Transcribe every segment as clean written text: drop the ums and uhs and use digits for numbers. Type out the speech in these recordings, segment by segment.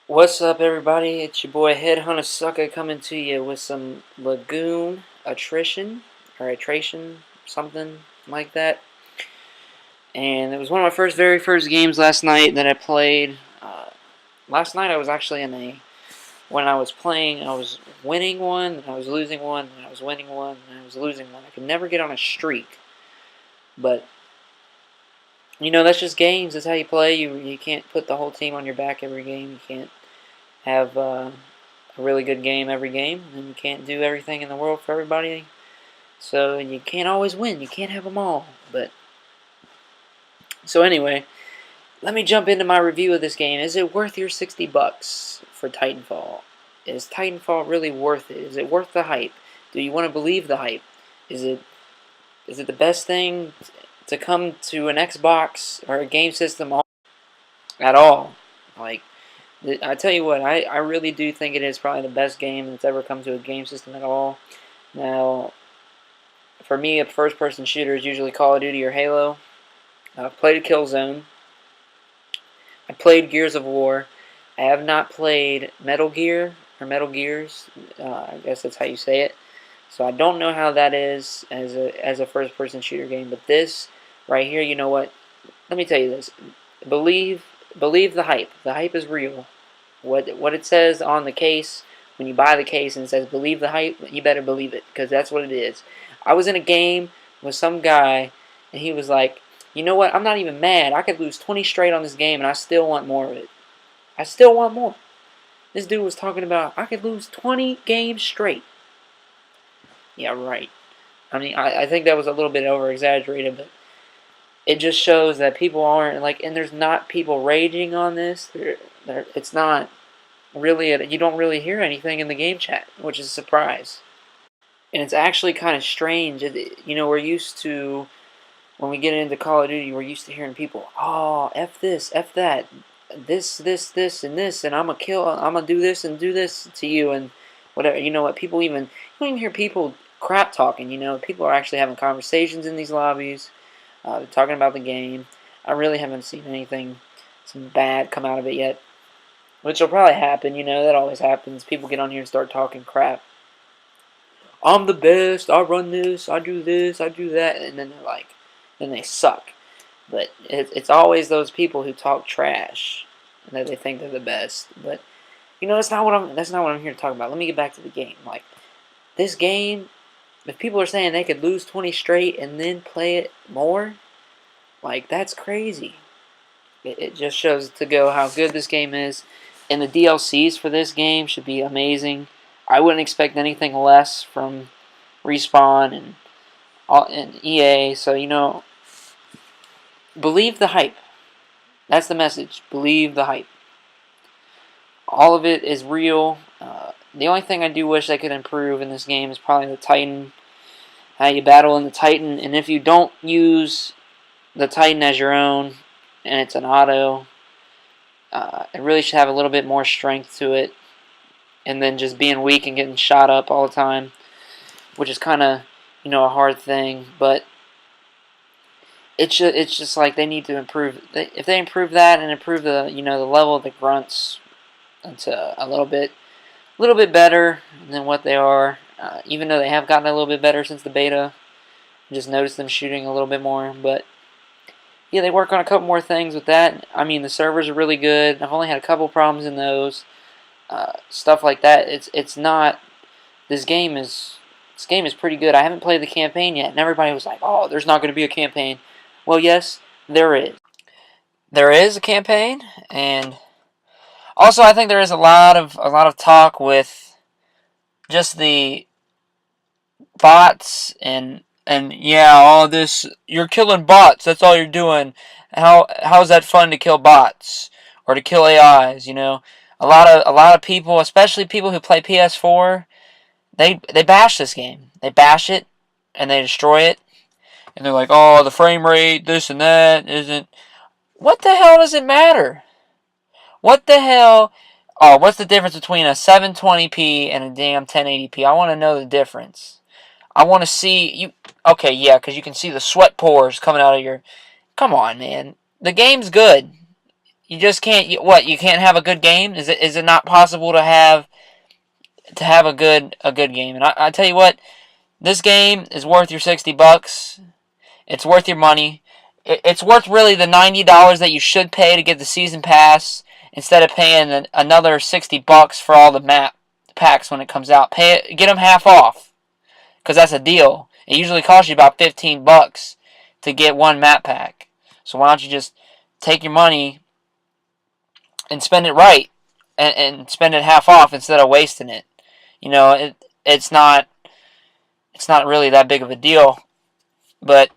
What's up, everybody? It's your boy Headhunter Sucker coming to you with some Lagoon attrition or attrition, something like that. And it was one of my very first games last night that I played. Last night I was actually when I was playing, I was winning one, and I was losing one, and I was winning one, and I was losing one. I could never get on a streak. But, that's just games. That's how you play. You can't put the whole team on your back every game. You can't have a really good game every game, and you can't do everything in the world for everybody. So you can't always win. You can't have them all. But so anyway, let me jump into my review of this game. Is it worth your $60 for Titanfall? Is Titanfall really worth it? Is it worth the hype? Do you want to believe the hype? Is it the best thing to come to an Xbox or a game system at all? Like, I tell you what, I really do think it is probably the best game that's ever come to a game system at all. Now, for me, a first-person shooter is usually Call of Duty or Halo. I've played Killzone. I played Gears of War. I have not played Metal Gear or Metal Gears. I guess that's how you say it. So I don't know how that is as a first-person shooter game. But this right here, you know what? Let me tell you this. Believe the hype. The hype is real. What it says on the case, when you buy the case and it says believe the hype, you better believe it, because that's what it is. I was in a game with some guy, and he was like, you know what, I'm not even mad. I could lose 20 straight on this game, and I still want more of it. I still want more. This dude was talking about, I could lose 20 games straight. Yeah, right. I mean, I think that was a little bit over-exaggerated, but it just shows that people aren't, like, and there's not people raging on this. It's not really, you don't really hear anything in the game chat, which is a surprise. And it's actually kind of strange. We're used to, when we get into Call of Duty, we're used to hearing people, oh, F this, F that, this, and this, and I'm gonna do this and do this to you, and whatever. You know what? You don't even hear people crap talking, People are actually having conversations in these lobbies, talking about the game. I really haven't seen some bad come out of it yet. Which will probably happen, that always happens. People get on here and start talking crap. I'm the best, I run this, I do that, and then then they suck. But it's always those people who talk trash, and that they think they're the best. But, that's not what I'm here to talk about. Let me get back to the game. Like, this game, if people are saying they could lose 20 straight and then play it more, like, that's crazy. It just shows to go how good this game is. And the DLCs for this game should be amazing. I wouldn't expect anything less from Respawn and EA. So, believe the hype. That's the message. Believe the hype. All of it is real. The only thing I do wish I could improve in this game is probably the Titan. How you battle in the Titan. And if you don't use the Titan as your own, and it's an auto, it really should have a little bit more strength to it, and then just being weak and getting shot up all the time, which is kind of, a hard thing. But it's just like they need to improve. If they improve that and improve the the level of the grunts into a little bit better than what they are, even though they have gotten a little bit better since the beta. I just noticed them shooting a little bit more, but yeah, they work on a couple more things with that. I mean, the servers are really good. I've only had a couple problems in those. Stuff like that. It's not. This game is pretty good. I haven't played the campaign yet, and everybody was like, "Oh, there's not going to be a campaign." Well, yes, there is. There is a campaign, and also I think there is a lot of talk with just the bots and yeah, all this, you're killing bots. That's all you're doing. How is that fun to kill bots or to kill AIs? A lot of people, especially people who play PS4, they bash this game. They bash it and they destroy it. And they're like, oh, the frame rate, this and that isn't. What the hell does it matter? What the hell? Oh, what's the difference between a 720p and a damn 1080p? I want to know the difference. I want to see you. Okay, yeah, because you can see the sweat pores coming out of your. Come on, man. The game's good. You just can't. What? You can't have a good game? Is it not possible to have a good game? And I tell you what, this game is worth your $60. It's worth your money. It's worth really the $90 that you should pay to get the season pass instead of paying another $60 for all the map packs when it comes out. Get them half off, because that's a deal. It usually costs you about $15 to get one map pack. So why don't you just take your money and spend it right, and spend it half off instead of wasting it. It's not really that big of a deal. But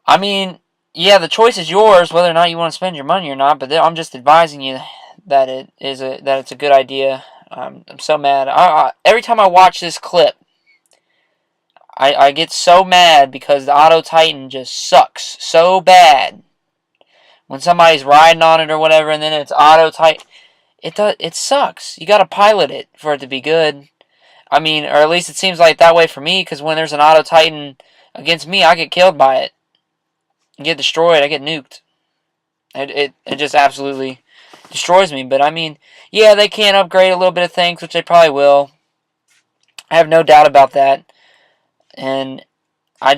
I mean, yeah, the choice is yours whether or not you want to spend your money or not. But I'm just advising you that it's a good idea. I'm so mad. Every time I watch this clip, I get so mad because the Auto Titan just sucks so bad. When somebody's riding on it or whatever, and then it's Auto Titan, it sucks. You got to pilot it for it to be good. I mean, or at least it seems like that way for me, because when there's an Auto Titan against me, I get killed by it. I get destroyed. I get nuked. It just absolutely destroys me. But I mean, yeah, they can upgrade a little bit of things, which they probably will. I have no doubt about that. And I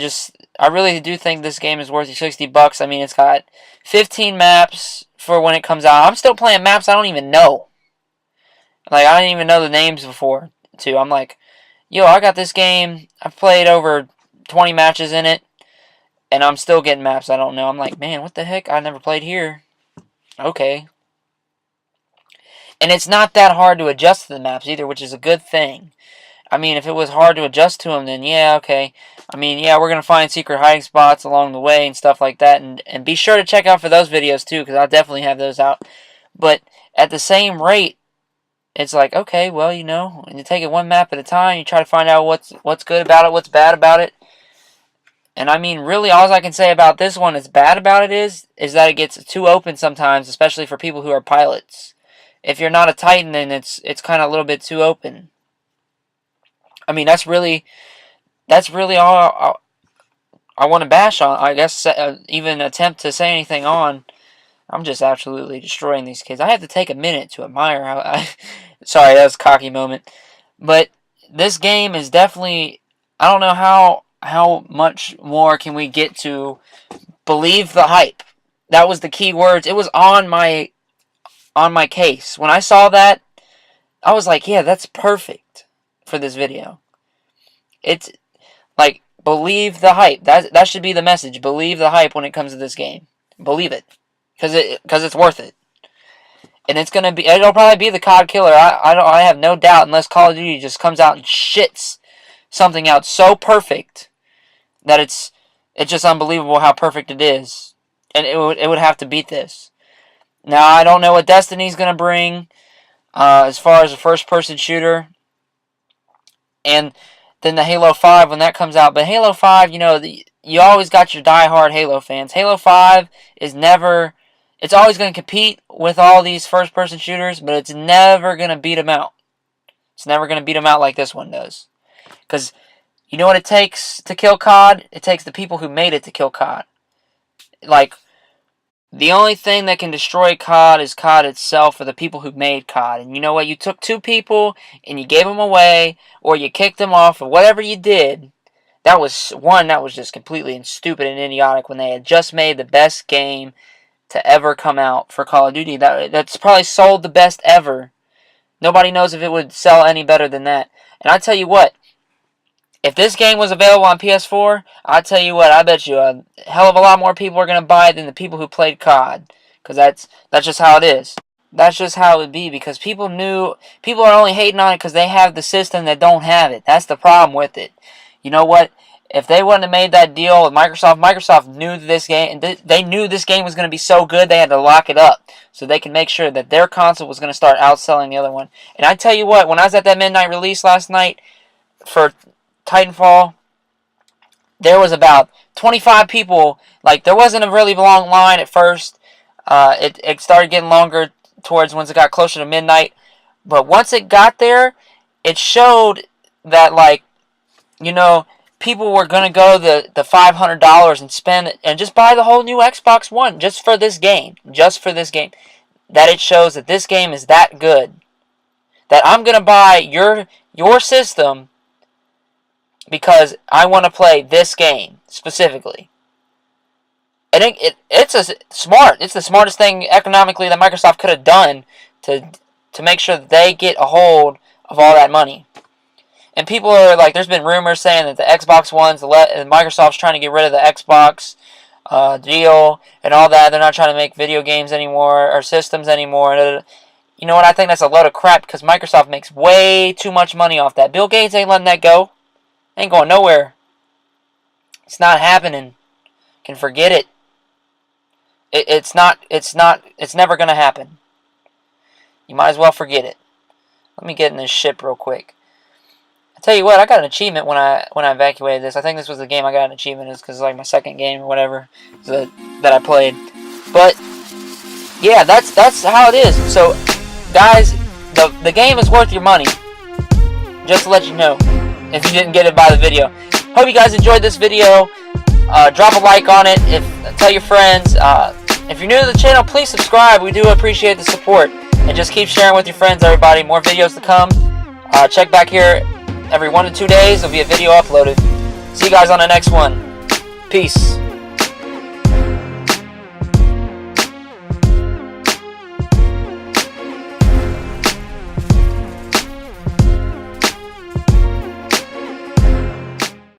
really do think this game is worth your $60. I mean, it's got 15 maps for when it comes out. I'm still playing maps I don't even know. Like, I didn't even know the names before, too. I'm like, yo, I got this game. I've played over 20 matches in it, and I'm still getting maps I don't know. I'm like, man, what the heck? I never played here. Okay. And it's not that hard to adjust to the maps either, which is a good thing. I mean, if it was hard to adjust to them, then yeah, okay. I mean, yeah, we're going to find secret hiding spots along the way and stuff like that. And be sure to check out for those videos, too, because I'll definitely have those out. But at the same rate, it's like, okay, well, and you take it one map at a time. You try to find out what's good about it, what's bad about it. And I mean, really, all I can say about this one that's bad about it is that it gets too open sometimes, especially for people who are pilots. If you're not a Titan, then it's kind of a little bit too open. I mean, that's really all I want to bash on. I guess even attempt to say anything on. I'm just absolutely destroying these kids. I have to take a minute to admire how sorry, that was a cocky moment. But this game is definitely, I don't know how much more can we get to believe the hype. That was the key words. It was on my case. When I saw that, I was like, yeah, that's perfect for this video. It's like, believe the hype. That should be the message. Believe the hype when it comes to this game. Believe it. Because it's worth it. And it'll probably be the COD killer. I have no doubt, unless Call of Duty just comes out and shits something out so perfect that it's just unbelievable how perfect it is. And it would have to beat this. Now, I don't know what Destiny's going to bring as far as a first-person shooter. And then the Halo 5 when that comes out. But Halo 5, you always got your diehard Halo fans. Halo 5 is never... It's always going to compete with all these first-person shooters, but it's never going to beat them out. It's never going to beat them out like this one does. Because you know what it takes to kill COD? It takes the people who made it to kill COD. Like, the only thing that can destroy COD is COD itself, or the people who made COD. And you know what? You took two people, and you gave them away, or you kicked them off, or whatever you did. That was just completely stupid and idiotic when they had just made the best game to ever come out for Call of Duty. That's probably sold the best ever. Nobody knows if it would sell any better than that. And I tell you what, if this game was available on PS4, I tell you what, I bet you a hell of a lot more people are going to buy it than the people who played COD. Because that's just how it is. That's just how it would be, because people are only hating on it because they have the system that don't have it. That's the problem with it. You know what? If they wouldn't have made that deal with Microsoft knew this game. They knew this game was going to be so good, they had to lock it up so they can make sure that their console was going to start outselling the other one. And I tell you what, when I was at that midnight release last night for Titanfall, there was about 25 people. Like, there wasn't a really long line at first. It started getting longer towards once it got closer to midnight. But once it got there, it showed that, like, people were going to go the $500 and spend and just buy the whole new Xbox One just for this game. Just for this game. that it shows that this game is that good. That I'm going to buy your system because I want to play this game specifically. It's the smartest thing economically that Microsoft could have done to make sure that they get a hold of all that money. And people are like, there's been rumors saying that the Xbox One's, and Microsoft's trying to get rid of the Xbox deal and all that. They're not trying to make video games anymore or systems anymore. You know what? I think that's a load of crap because Microsoft makes way too much money off that. Bill Gates ain't letting that go. Ain't going nowhere. It's not happening. Can forget it. It's never going to happen. You might as well forget it. Let me get in this ship real quick. I tell you what, I got an achievement when I evacuated this. I think this was the game I got an achievement, is because it's like my second game or whatever that I played. But yeah, that's how it is. So guys, the game is worth your money. Just to let you know, if you didn't get it by the video. Hope you guys enjoyed this video. Drop a like on it. Tell your friends. If you're new to the channel, please subscribe. We do appreciate the support. And just keep sharing with your friends, everybody. More videos to come. Check back here every 1 to 2 days. There'll be a video uploaded. See you guys on the next one. Peace.